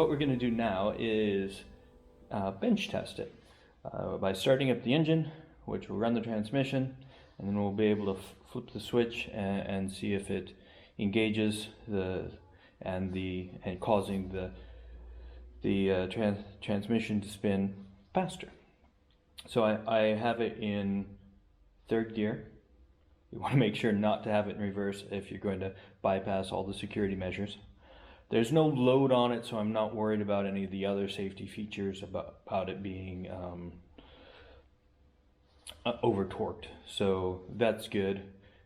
what we're going to do now is bench test it by starting up the engine, which will run the transmission, and then we'll be able to flip the switch and see if it engages and causing the transmission to spin faster. So I have it in third gear. You want to make sure not to have it in reverse if you're going to bypass all the security measures. There's no load on it, so I'm not worried about any of the other safety features about it being over torqued. So that's good.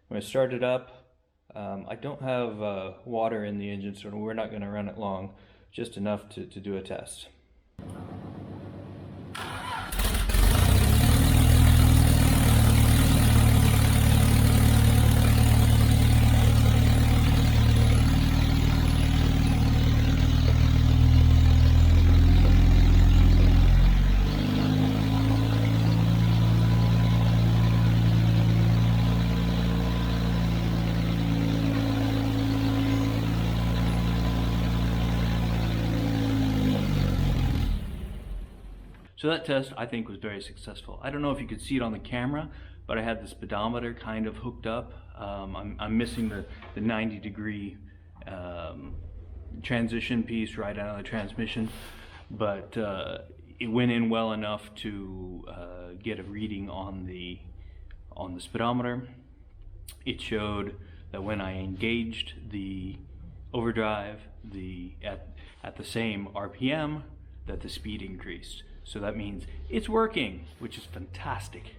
When I start it up, I don't have water in the engine, so we're not going to run it long, just enough to do a test. So that test, I think, was very successful. I don't know if you could see it on the camera, but I had the speedometer kind of hooked up. I'm missing the 90-degree transition piece right out of the transmission, but it went in well enough to get a reading on the speedometer. It showed that when I engaged the overdrive at the same RPM, that the speed increased. So that means it's working, which is fantastic.